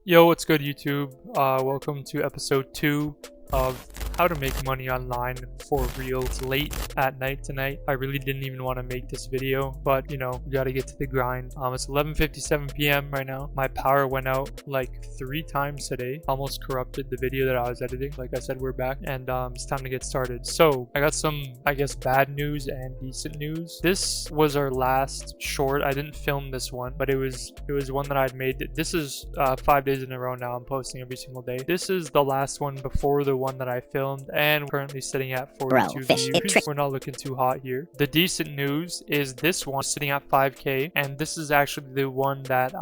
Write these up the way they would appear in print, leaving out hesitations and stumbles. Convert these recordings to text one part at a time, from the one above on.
Yo, what's good, YouTube? Welcome to episode 2 of how to make money online for real. It's late at night tonight. I really didn't even want to make this video, but you know, we gotta get to the grind. It's 11:57 p.m. right now. My power went out like 3 times today. Almost corrupted the video that I was editing. Like I said, we're back and it's time to get started. So I got some, I guess, bad news and decent news. This was our last short. I didn't film this one, but it was one that I'd made. This is 5 days in a row now. I'm posting every single day. This is the last one before the one that I filmed, and we're currently sitting at 42 views. We're not looking too hot here. The decent news is this one sitting at 5k, and this is actually the one that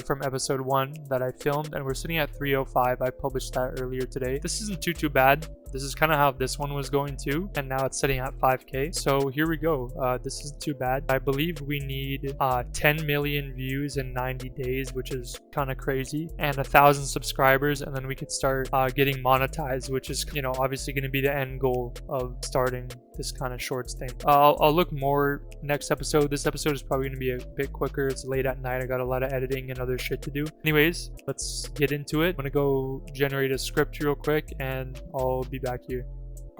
from episode 1 that I filmed, and we're sitting at 305. I published that earlier today. This isn't too bad. This is kind of how this one was going too, and now it's sitting at 5k. So here we go. This isn't too bad. I believe we need 10 million views in 90 days, which is kind of crazy, and 1,000 subscribers, and then we could start getting monetized, which is, you know, obviously going to be the end goal of starting this kind of shorts thing. I'll look more next episode. This episode is probably going to be a bit quicker. It's late at night. I got a lot of editing and other shit to do. Anyways, let's get into it. I'm going to go generate a script real quick and I'll be back here.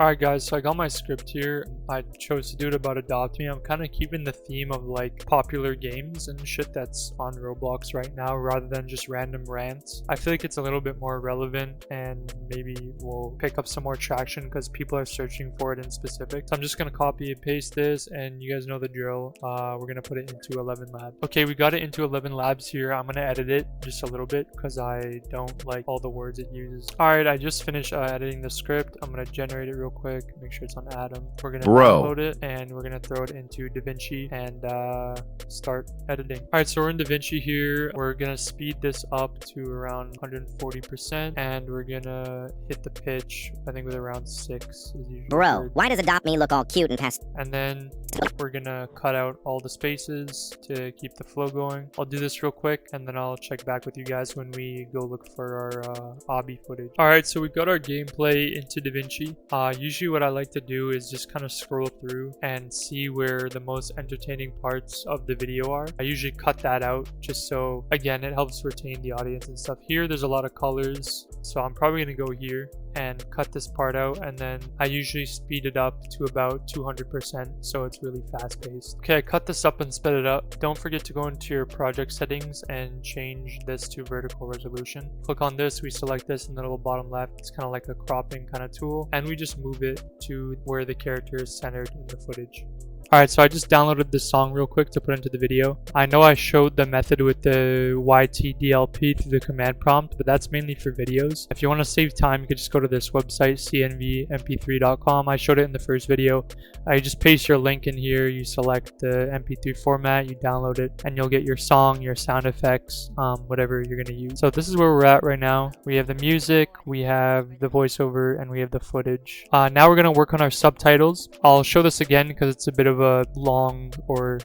Alright guys, so I got my script here. I chose to do it about Adopt Me. I'm kind of keeping the theme of like popular games and shit that's on Roblox right now rather than just random rants. I feel like it's a little bit more relevant and maybe we'll pick up some more traction because people are searching for it in specific. So I'm just going to copy and paste this, and you guys know the drill. We're going to put it into 11 Labs. Okay, we got it into 11 Labs here. I'm going to edit it just a little bit because I don't like all the words it uses. Alright, I just finished editing the script. I'm going to generate it real quick, make sure it's on Atom. We're gonna download it and we're gonna throw it into DaVinci and start editing. All right, so we're in DaVinci here. We're gonna speed this up to around 140%, and we're gonna hit the pitch, I think, with around 6 is usually. Bro, why does Adopt Me look all cute and past? And then we're gonna cut out all the spaces to keep the flow going. I'll do this real quick and then I'll check back with you guys when we go look for our obby footage. All right, so we've got our gameplay into DaVinci. Usually what I like to do is just kind of scroll through and see where the most entertaining parts of the video are. I usually cut that out just so, again, it helps retain the audience and stuff. Here, there's a lot of colors, so I'm probably gonna go here and cut this part out, and then I usually speed it up to about 200% so it's really fast paced. Okay, I cut this up and sped it up. Don't forget to go into your project settings and change this to vertical resolution. Click on this, we select this in the little bottom left. It's kind of like a cropping kind of tool, and we just move it to where the character is centered in the footage. Alright, so I just downloaded this song real quick to put into the video. I know I showed the method with the YTDLP through the command prompt, but that's mainly for videos. If you want to save time, you can just go to this website, cnvmp3.com. I showed it in the first video. You just paste your link in here, you select the MP3 format, you download it, and you'll get your song, your sound effects, whatever you're going to use. So this is where we're at right now. We have the music, we have the voiceover, and we have the footage. Now we're going to work on our subtitles. I'll show this again because it's a bit of a long or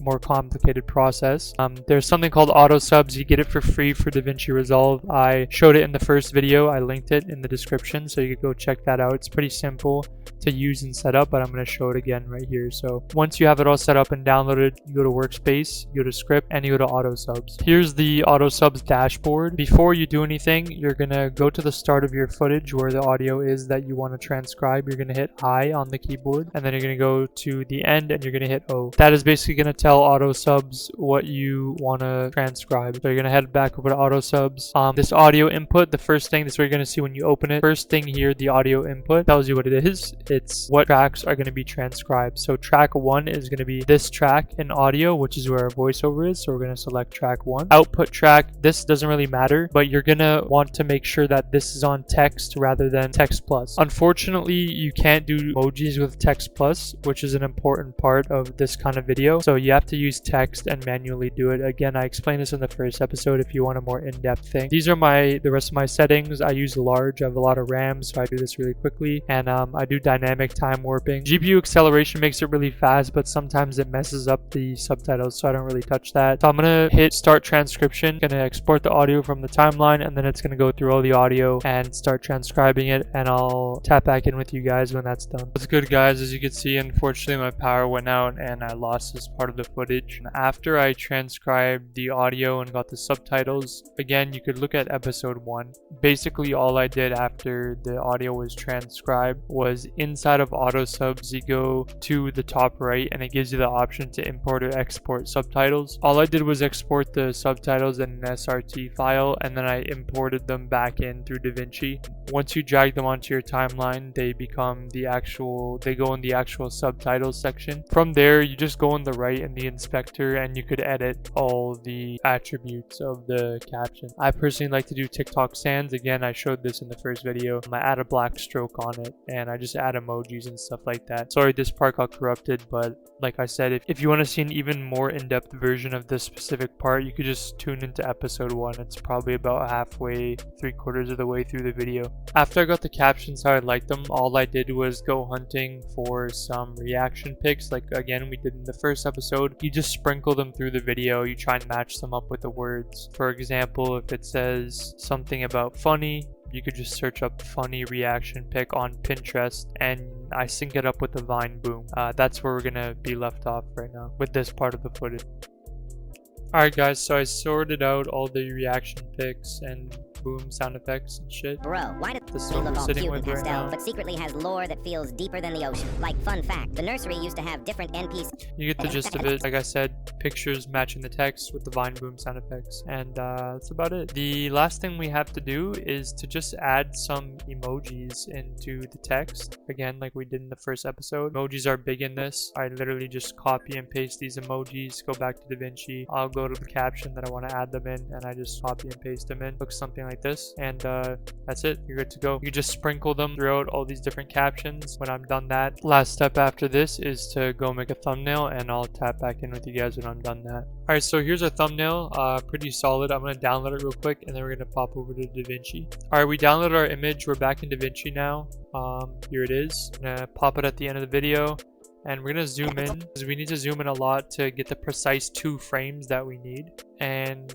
more complicated process. There's something called auto subs. You get it for free for DaVinci Resolve. I showed it in the first video. I linked it in the description, so you could go check that out. It's pretty simple to use and set up, but I'm going to show it again right here. So once you have it all set up and downloaded, you go to workspace, you go to script, and you go to auto subs. Here's the auto subs dashboard. Before you do anything, you're going to go to the start of your footage where the audio is that you want to transcribe. You're going to hit I on the keyboard, and then you're going to go to the end and you're going to hit O. That is basically going to tell auto subs what you want to transcribe. So you're going to head back over to auto subs. This audio input, the first thing, this is what you're going to see when you open it. First thing here, the audio input tells you what it is. It's what tracks are going to be transcribed. So track 1 is going to be this track in audio, which is where our voiceover is. So we're going to select track 1. Output track, this doesn't really matter, but you're going to want to make sure that this is on text rather than text plus. Unfortunately, you can't do emojis with text plus, which is an important part of this kind of video. So you have to use text and manually do it. Again, I explained this in the first episode if you want a more in-depth thing. These are the rest of my settings. I use large. I have a lot of RAM, so I do this really quickly, and I do dynamic time warping. GPU acceleration makes it really fast, but sometimes it messes up the subtitles, so I don't really touch that. So I'm gonna hit start transcription, gonna export the audio from the timeline, and then it's gonna go through all the audio and start transcribing it, and I'll tap back in with you guys when that's done. What's good, guys? As you can see, unfortunately my power went out and I lost this part of the footage. After I transcribed the audio and got the subtitles, again, you could look at episode 1. Basically, all I did after the audio was transcribed was inside of AutoSubs, you go to the top right and it gives you the option to import or export subtitles. All I did was export the subtitles in an SRT file, and then I imported them back in through DaVinci. Once you drag them onto your timeline, they go in the actual subtitles section. From there, you just go on the right in the inspector and you could edit all the attributes of the caption. I personally like to do TikTok sans. Again, I showed this in the first video. I add a black stroke on it and I just add emojis and stuff like that. Sorry this part got corrupted, but like I said, if you want to see an even more in-depth version of this specific part, you could just tune into episode 1. It's probably about halfway, 3/4 of the way through the video. After I got the captions how I liked them, all I did was go hunting for some reaction pics, like again we did in the first episode. You just sprinkle them through the video, you try and match them up with the words. For example, if it says something about funny, you could just search up funny reaction pic on Pinterest and I sync it up with the Vine Boom. That's where we're gonna be left off right now with this part of the footage. Alright guys, so I sorted out all the reaction pics and boom sound effects and shit. Bro, why does This is he what look we're all sitting cute with and right pastel, now. but secretly has lore that feels deeper than the ocean? Like, fun fact, the nursery used to have different NPCs. You get the gist of it. Like I said, pictures matching the text with the Vine Boom sound effects. And that's about it. The last thing we have to do is to just add some emojis into the text. Again, like we did in the first episode. Emojis are big in this. I literally just copy and paste these emojis, go back to DaVinci. I'll go to the caption that I want to add them in and I just copy and paste them in. Looks something like this. And that's it. You're good to go. You just sprinkle them throughout all these different captions. When I'm done that, last step after this is to go make a thumbnail and I'll tap back in with you guys when I'm done that. Alright, so here's our thumbnail. Pretty solid. I'm going to download it real quick and then we're going to pop over to DaVinci. Alright, we downloaded our image. We're back in DaVinci now. Here it is. I'm going to pop it at the end of the video. And we're going to zoom in because we need to zoom in a lot to get the precise 2 frames that we need. And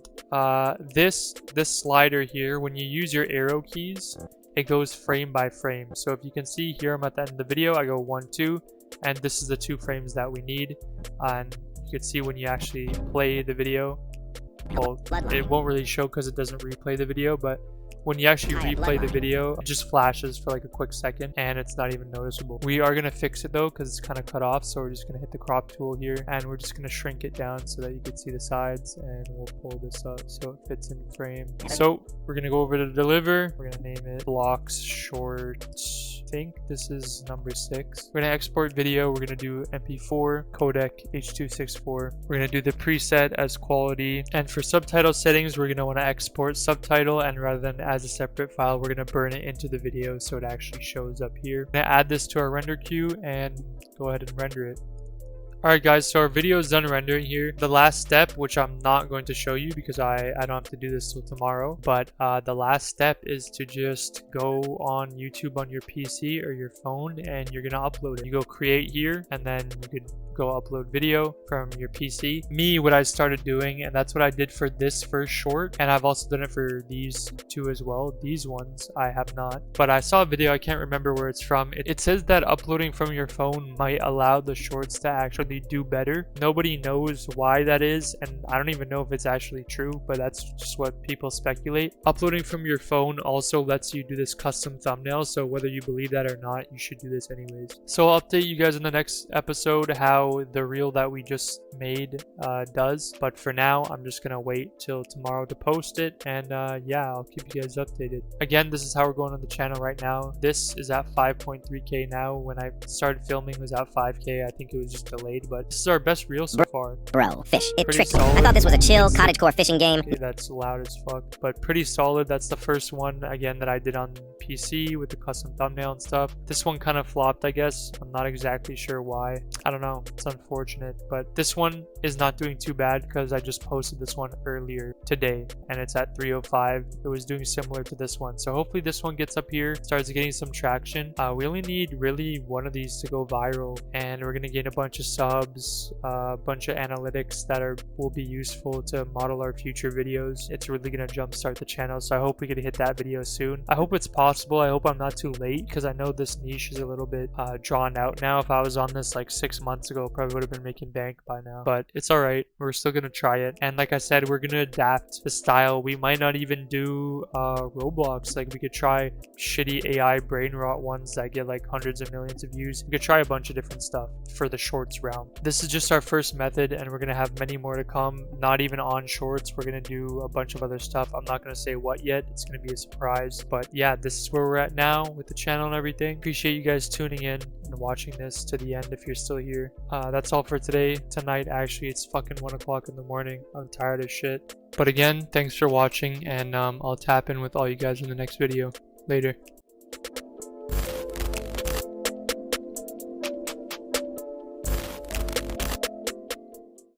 this slider here, when you use your arrow keys, it goes frame by frame. So if you can see here, I'm at the end of the video, I go 1, 2, and this is the 2 frames that we need. And you can see when you actually play the video, well, it won't really show because it doesn't replay the video, but when you actually replay the video, it just flashes for like a quick second and it's not even noticeable. We are going to fix it though because it's kind of cut off, so we're just going to hit the crop tool here and we're just going to shrink it down so that you can see the sides, and we'll pull this up so it fits in frame. So we're going to go over to deliver. We're going to name it blocks short. I think this is number 6. We're going to export video. We're going to do MP4 codec H.264. We're going to do the preset as quality, and for subtitle settings we're going to want to export subtitle, and rather than as a separate file, we're going to burn it into the video so it actually shows up here. We're going to add this to our render queue and go ahead and render it. Alright guys, so our video is done rendering here. The last step, which I'm not going to show you because I don't have to do this till tomorrow, but the last step is to just go on YouTube on your PC or your phone and you're going to upload it. You go create here and then you could go upload video from your PC. Me, what I started doing, and that's what I did for this first short, and I've also done it for these 2 as well. These ones I have not, but I saw a video, I can't remember where it's from. It says that uploading from your phone might allow the shorts to actually do better. Nobody knows why that is, and I don't even know if it's actually true, but that's just what people speculate. Uploading from your phone also lets you do this custom thumbnail, so whether you believe that or not, you should do this anyways. So I'll update you guys in the next episode how the reel that we just made does, but for now I'm just gonna wait till tomorrow to post it, and yeah, I'll keep you guys updated. Again, this is how we're going on the channel right now. This is at 5.3k now. When I started filming it was at 5k. I think it was just delayed, but this is our best reel so far. Bro, fish. It Pretty tricked me. solid. I thought this was a chill cottagecore fishing game. Okay, that's loud as fuck, but pretty solid. That's the first one again that I did on PC with the custom thumbnail and stuff. This one kind of flopped, I guess. I'm not exactly sure why. I don't know. It's unfortunate, but this one is not doing too bad because I just posted this one earlier today and it's at 305. It was doing similar to this one, so hopefully this one gets up here, starts getting some traction. We only need really one of these to go viral, and we're gonna gain a bunch of subs, a bunch of analytics that will be useful to model our future videos. It's really gonna jumpstart the channel, so I hope we can hit that video soon. I hope it's possible. I hope I'm not too late because I know this niche is a little bit drawn out now. If I was on this like 6 months ago, ago, probably would have been making bank by now. But it's alright. We're still gonna try it. And like I said, we're gonna adapt the style. We might not even do Roblox. Like, we could try shitty AI brain rot ones that get like hundreds of millions of views. We could try a bunch of different stuff for the shorts realm. This is just our first method, and we're gonna have many more to come. Not even on shorts. We're gonna do a bunch of other stuff. I'm not gonna say what yet. It's gonna be a surprise. But yeah, this is where we're at now with the channel and everything. Appreciate you guys tuning in and watching this to the end if you're still here. That's all for today. Tonight, actually, it's fucking 1 o'clock in the morning. I'm tired as shit. But again, thanks for watching, and I'll tap in with all you guys in the next video. Later.